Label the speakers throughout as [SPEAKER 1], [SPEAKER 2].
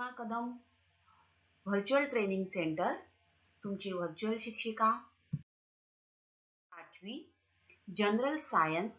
[SPEAKER 1] सीमा Kadam virtual training centre, तुमची virtual शिक्षिका. 8वी general science,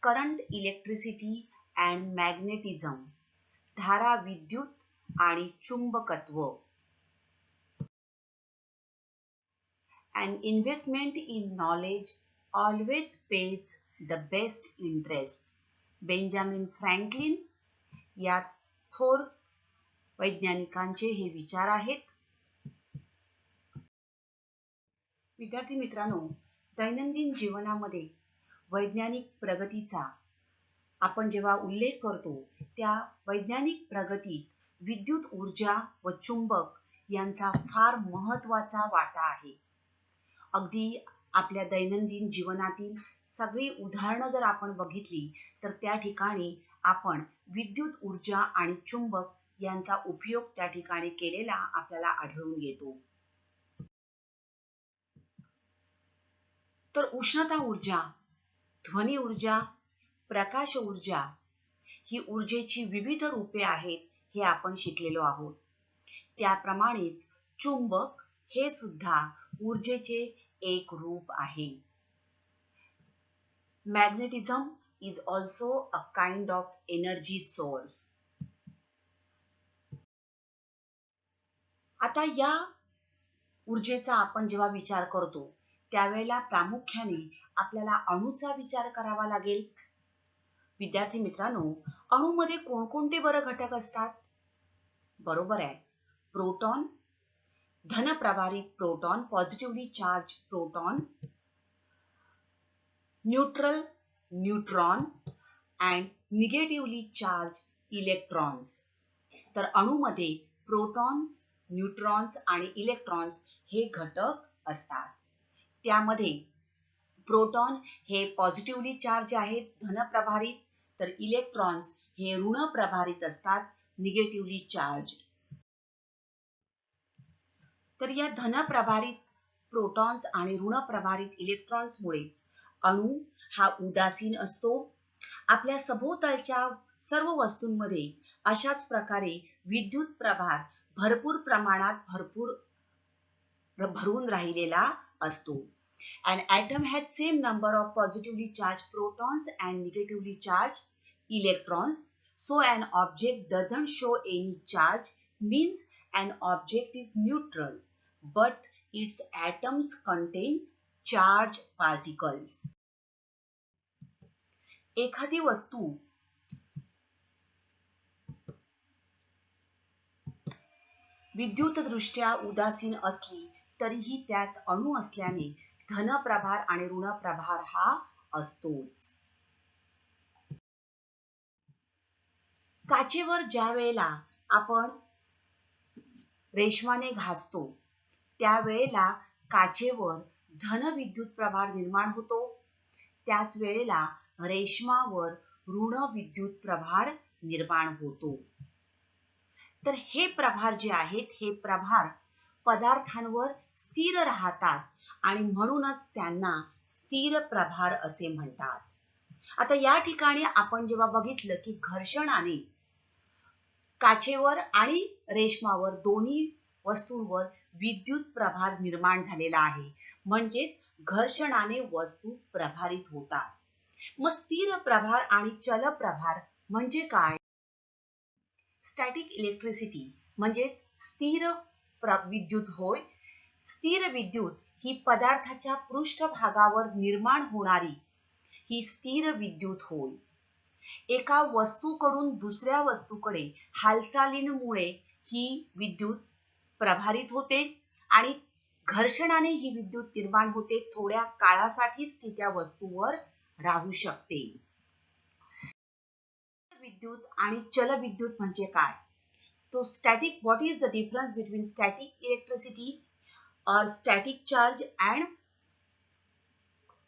[SPEAKER 1] current electricity and magnetism, धारा विद्युत आणि चुंबकत्व. An investment in knowledge always pays the best interest. Benjamin Franklin या थोर वैज्ञानिकांचे हे विचार आहेत. विद्यार्थी मित्रांनो, दैनंदिन जीवनामध्ये वैज्ञानिक प्रगतीचा आपण जेव्हा उल्लेख करतो, त्या वैज्ञानिक प्रगतीत विद्युत ऊर्जा व चुंबक यांचा फार महत्त्वाचा वाटा आहे. अगदी आपल्या दैनंदिन जीवनातील सगळी उदाहरणं जर आपण बघितली तर त्या ठिकाणी आपण विद्युत ऊर्जा आणि चुंबक यांचा उपयोग त्या ठिकाणी केलेला आपल्याला आढळून येतो. तर उष्णता ऊर्जा, ध्वनी ऊर्जा, प्रकाश ऊर्जा ही ऊर्जेची विविध रूपे आहेत हे आपण शिकलेलो आहोत. त्याप्रमाणेच चुंबक हे सुद्धा ऊर्जेचे एक रूप आहे. Magnetism is also a kind of energy source. आता या ऊर्जेचा आपण जेव्हा विचार करतो त्यावेळेला प्रामुख्याने आपल्याला अणूचा विचार करावा लागेल. विद्यार्थी मित्रांनो, अणूमध्ये कोणकोणते बरं घटक असतात? बरोबर आहे, प्रोटॉन, धनप्रभारित proton, positively charge proton, neutral neutron and negatively charge electrons. तर अणूमध्ये प्रोटॉन्स, न्यूट्रॉन्स आणि इलेक्ट्रॉन्स हे घटक असतात. त्यामध्ये प्रोटॉन हे पॉझिटिव्हली चार्ज आहेत, धनप्रभारित, तर इलेक्ट्रॉन्स हे ऋण प्रभारित असतात, निगेटिव्हली चार्ज. तर या धनप्रभारित प्रोटॉन्स आणि ऋण प्रभारित इलेक्ट्रॉन्समुळे अणू हा उदासीन असतो. आपल्या सभोवतालच्या सर्व वस्तूंमध्ये अशाच प्रकारे विद्युत प्रभार भरपूर प्रमाणात भरून राहिलेला असतो. An atom has same number of positively charged protons and negatively charged electrons. So an object doesn't show any charge means an object is neutral, but its atoms contain charged particles. एखादी वस्तू विद्युतदृष्ट्या उदासीन असली तरीही त्यात अणू असल्याने धनप्रभार आणि ऋणप्रभार हा असतोच. काचेवर ज्या वेळेला आपण रेशमाने घासतो त्यावेळेला काचेवर धन विद्युत प्रभार निर्माण होतो, त्याच वेळेला रेशमावर ऋण विद्युत प्रभार निर्माण होतो. तर हे प्रभार जे आहेत हे प्रभार पदार्थांवर स्थिर राहतात आणि म्हणूनच त्यांना स्थिर प्रभार असे म्हणतात. आता या ठिकाणी आपण जेव्हा बघितलं की घर्षणाने काचेवर आणि रेशमावर दोन्ही वस्तूंवर विद्युत प्रभार निर्माण झालेला आहे, म्हणजेच घर्षणाने वस्तू प्रभारित होतात. मग स्थिर प्रभार आणि चल प्रभार म्हणजे काय? स्टॅटिक इलेक्ट्रिसिटी म्हणजेच स्थिर विद्युत होय. स्थिर विद्युत ही पदार्थाच्या पृष्ठभागावर निर्माण होणारी ही स्थिर विद्युत होय. एका वस्तूकडून दुसऱ्या वस्तूकडे हालचालींमुळे ही विद्युत प्रभारित होते आणि घर्षणाने ही विद्युत निर्माण होते. थोड्या काळासाठीच ती त्या वस्तूवर राहू शकते. विद्युत आणि चल विद्युत म्हणजे काय? तो static, what is the difference between static electricity or static charge and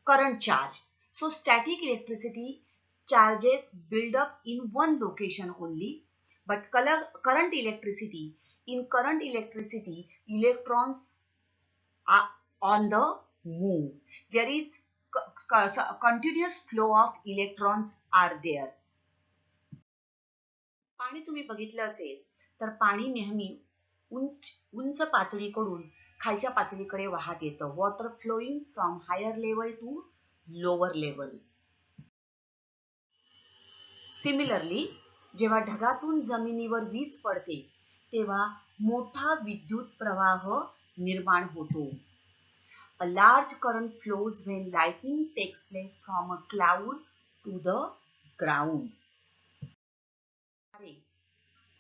[SPEAKER 1] current charge? So static electricity charges build up in one location only, but current electricity, in current electricity electrons are on the move. There is continuous flow of electrons are there. पाणी तुम्ही बघितलं असेल तर पाणी नेहमी उंच पातळीकडून खालच्या पातळीकडे वाहत येतं. Water flowing from higher level to lower level. Similarly, जेव्हा ढगातून जमिनीवर वीज पडते तेव्हा मोठा विद्युत प्रवाह निर्माण होतो. A large current flows when lightning takes place from a cloud to the ground.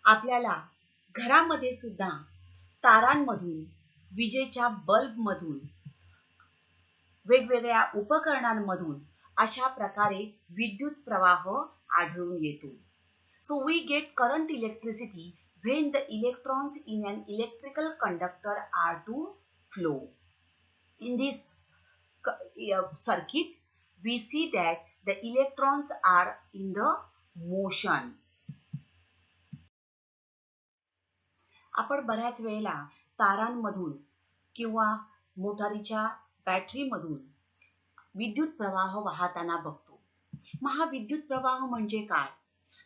[SPEAKER 1] आपल्याला घरामध्ये सुद्धा तारांमधून, विजेच्या बल्बमधून, वेगवेगळ्या उपकरणांमधून अशा प्रकारे विद्युत प्रवाह आढळून येतो. So we get current electricity when the electrons in an electrical conductor are to flow. In this circuit, we see that the electrons are in the motion. आपण बऱ्याच वेळेला तारांमधून किंवा मोटारीच्या बॅटरीमधून विद्युत प्रवाह वाहताना बघतो. मग हा विद्युत प्रवाह म्हणजे काय?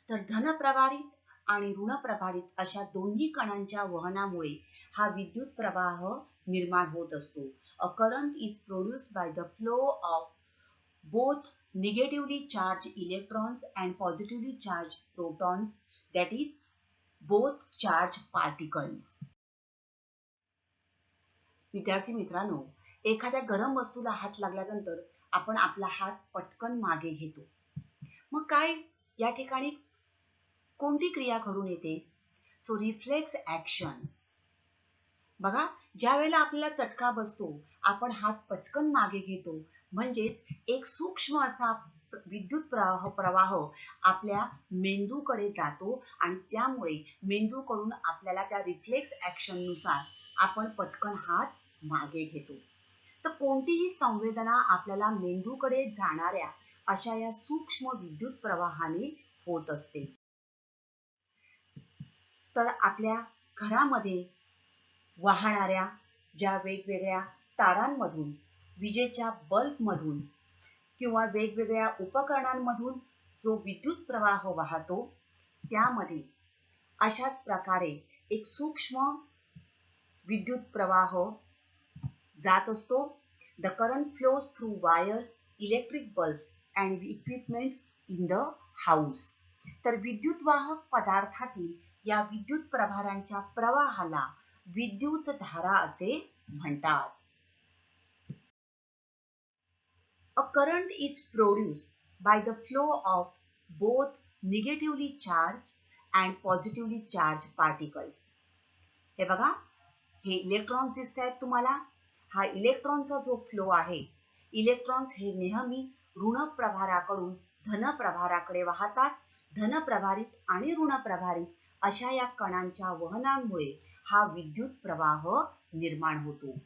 [SPEAKER 1] तर धनप्रभारित आणि ऋणप्रभारित अशा दोन्ही कणांच्या वहनामुळे हा विद्युत प्रवाह निर्माण होत असतो. A current is produced by the flow of both negatively charged electrons and positively charged protons, that is both charged particles. विद्यार्थी मित्रांनो, एखाद्या गरम वस्तूला हात लागल्यानंतर आपण आपला हात पटकन मागे घेतो. मग काय या ठिकाणी कोणती क्रिया घडून येते? So reflex action. बघा, ज्या वेळेला आपल्याला चटका बसतो आपण हात पटकन मागे घेतो, म्हणजेच एक सूक्ष्म असा विद्युत प्रवाह आपल्या मेंदूकडे जातो आणि त्यामुळे मेंदूकडून आपल्याला त्या रिफ्लेक्स ऍक्शन नुसार आपण पटकन हात मागे घेतो. तर कोणतीही संवेदना आपल्याला मेंदूकडे जाणाऱ्या अशा या सूक्ष्म विद्युत प्रवाहाने होत असते. तर आपल्या घरामध्ये वाहणाऱ्या ज्या वेगवेगळ्या तारांमधून, विजेच्या बल्बमधून किंवा वेगवेगळ्या उपकरणांमधून जो विद्युत प्रवाह वाहतो, त्यामध्ये अशाच प्रकारे एक सूक्ष्म विद्युत प्रवाह जात असतो. The current flows through wires, electric bulbs and equipments in the house. तर विद्युतवाहक पदार्थातील या विद्युत प्रभारांच्या प्रवाहाला विद्युत धारा असे म्हणतात. A current is produced by the flow of both negatively charged and positively charged particles. हे बघा, हे इलेक्ट्रॉन्स दिसत आहेत तुम्हाला. हा इलेक्ट्रॉनचा जो फ्लो आहे, इलेक्ट्रॉन्स हे नेहमी ऋण प्रभाराकडून धन प्रभाराकडे वाहतात. धनप्रभारित आणि ऋणप्रभारित अशा या कणांच्या वहनामुळे हा विद्युत प्रवाह निर्माण होतो.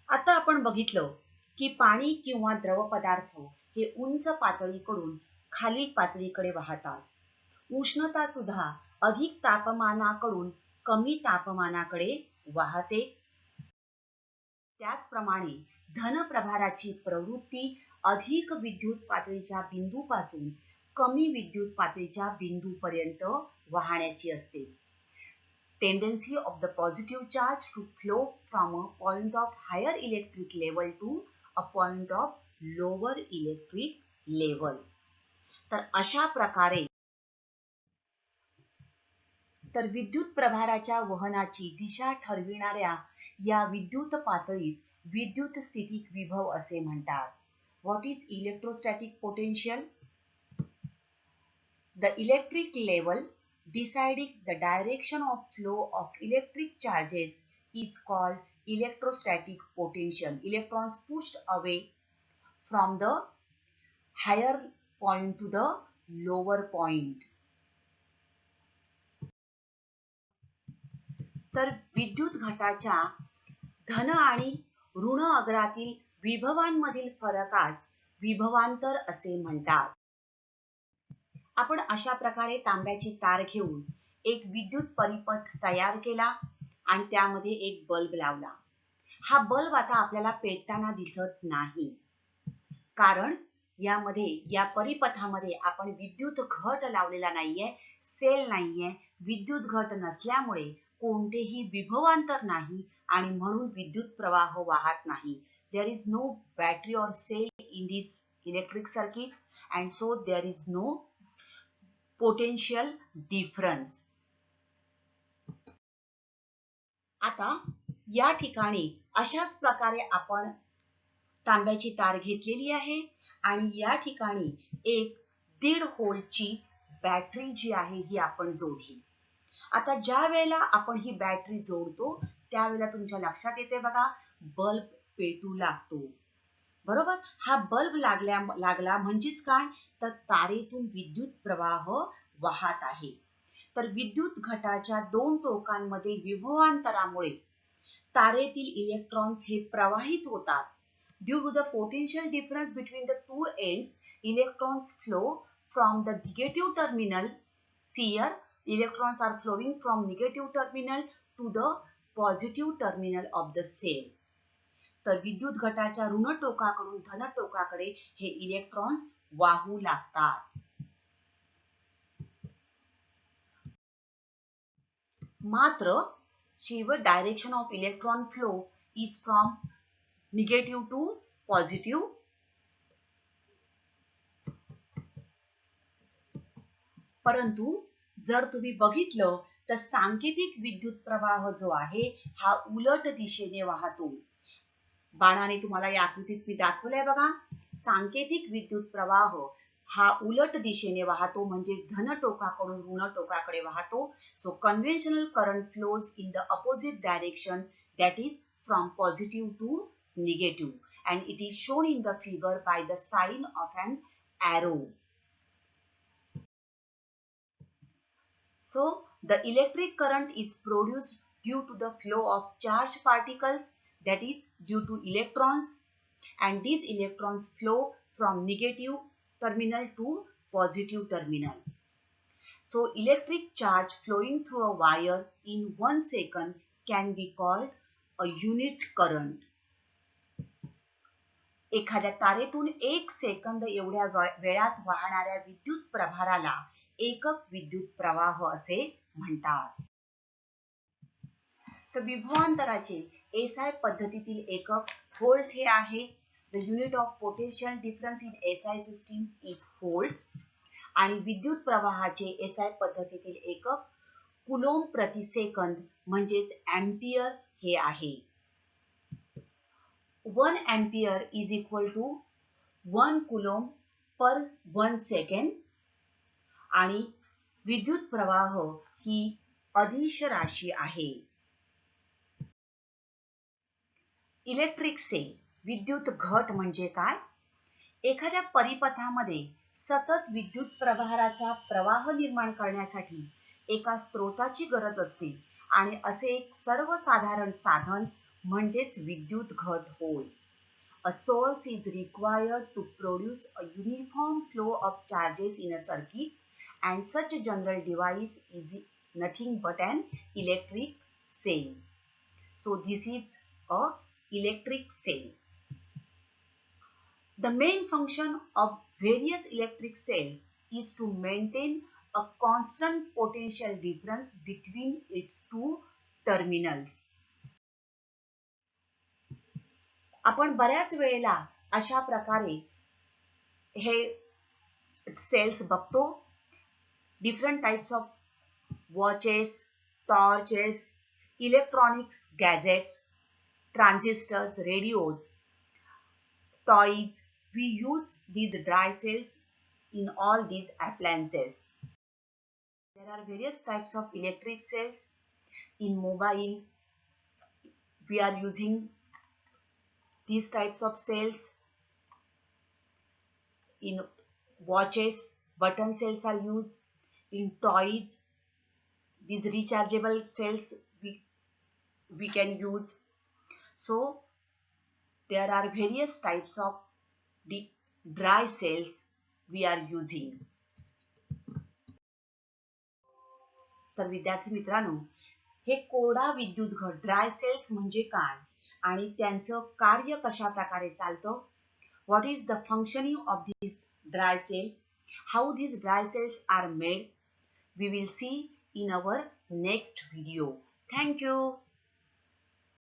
[SPEAKER 1] आता आपण बघितलं की पाणी किंवा द्रव पदार्थ हे उंच पातळीकडून खाली पातळीकडे वाहतात. उष्णता सुद्धा अधिक तापमानाकडून कमी तापमानाकडे वाहते. त्याचप्रमाणे धनप्रभाराची प्रवृत्ती अधिक विद्युत पातळीच्या बिंदूपासून कमी विद्युत पातळीच्या बिंदूपर्यंत वाहण्याची असते. Tendency of the positive charge to flow from a point of higher electric level to a point of lower electric level. तर अशा प्रकारे तर विद्युत प्रभाराच्या वहनाची दिशा ठरविणाऱ्या या विद्युत पातळीस विद्युत स्थितिक विभव असे म्हणतात. What is electrostatic potential? The electric level deciding the direction of flow of electric charges is called electrostatic potential. Electrons pushed away from the higher point to the lower point. तर विद्युत घटाच्या धन आणि ऋण अग्रातील विभवांमधील फरकास विभवांतर असे म्हणतात. आपण अशा प्रकारे तांब्याची तार घेऊन एक विद्युत परिपथ तयार केला आणि त्यामध्ये एक बल्ब लावला. हा बल्ब आता आपल्याला पेटताना दिसत नाही, कारण यामध्ये या परिपथामध्ये आपण विद्युत घट लावलेला नाहीये, सेल नाहीये. विद्युत घट नसल्यामुळे कोणतेही विभवांतर नाही आणि म्हणून विद्युत प्रवाह वाहत नाही. There is no battery or cell in this electric circuit and so there is no potential difference. आता या ठिकाणी अशाच प्रकारे आपण तांब्याची तार घेतलेली आहे आणि या ठिकाणी एक 1.5 व्होल्टची बॅटरी जी आहे ही आपण जोडली. आता ज्या वेळेला आपण ही बॅटरी जोडतो त्यावेळेला तुमच्या लक्षात येते बघा, बल्ब पेटू लागतो. बरोबर. हा बल्ब लागला म्हणजेच काय, तर तारेतून विद्युत प्रवाह वाहत आहे. तर विद्युत घटाच्या 2 टोकांमध्ये विभवांतरामुळे तारेतील इलेक्ट्रॉन्स हे प्रवाहित होतात. Due to the potential difference between the two ends, electrons flow from the negative terminal. See here, electrons are flowing from negative terminal to the positive terminal of the cell. तर विद्युत घटाच्या ऋण टोकाकडून धन टोकाकडे हे electrons वाहू लागतात. मात्र शेवट direction of electron flow is from negative to positive. परंतु जर तुम्ही बघितलं तर सांकेतिक विद्युत प्रवाह जो आहे हा उलट दिशेने वाहतो. बाणाने तुम्हाला या आकृतीत मी दाखवलंय बघा. सांकेतिक विद्युत प्रवाह हा उलट दिशेने वाहतो म्हणजेच धन टोकाकडून ऋण टोकाकडे वाहतो. So conventional current flows in the opposite direction, that is from positive to negative and it is shown in the figure by the sign of an arrow. So the electric current is produced due to the flow of charged particles, that is due to electrons, and these electrons flow from negative terminal to positive terminal. So electric charge flowing through a wire in 1 second can be called a unit current. एखाद्या तारेतून 1 second एवढ्या वेळात वाहणाऱ्या विद्युत प्रभाराला एकक विद्युत प्रवाह असे म्हणतात. तर विभवांतराचे एसआय पद्धतीतील एकक व्होल्ट हे आहे. The unit of potential difference in SI system is volt. आणि विद्युत प्रवाहाचे एसआय पद्धतीतील एकक कुलोम प्रति सेकंद म्हणजेच एम्पियर हे आहे. 1 ampere is equal to 1 coulomb per 1 second. आणि विद्युत प्रवाह ही अदिश राशी आहे. इलेक्ट्रिक सेल विद्युत घट म्हणजे काय? एखाद्या परिपथामध्ये सतत विद्युत प्रभाराचा प्रवाह निर्माण करण्यासाठी एका स्रोताची गरज असते आणि असे एक सर्वसाधारण साधन म्हणजेच विद्युत घट होय. A source is required to produce a uniform flow of charges in a circuit, and such a general device is nothing but an electric cell. So this is a electric cell. The main function of various electric cells is to maintain a constant potential difference between its two terminals. आपण बऱ्याच वेळेला अशा प्रकारे हे cells बघतो. Different types of watches, torches, electronics gadgets, transistors, radios, toys. We use these dry cells in all these appliances. There are various types of electric cells. In mobile, we are using these types of cells. In watches, button cells are used. In toys, these rechargeable cells we can use. So there are various types of the dry cells we are using. तर विद्यार्थी मित्रांनो, हे कोरडा विद्युत घट dry cells म्हणजे काय आणि त्यांचं कार्य कशा प्रकारे चालतं? what is the functioning of this dry cell, how these dry cells are made. We will see in our next video. Thank you.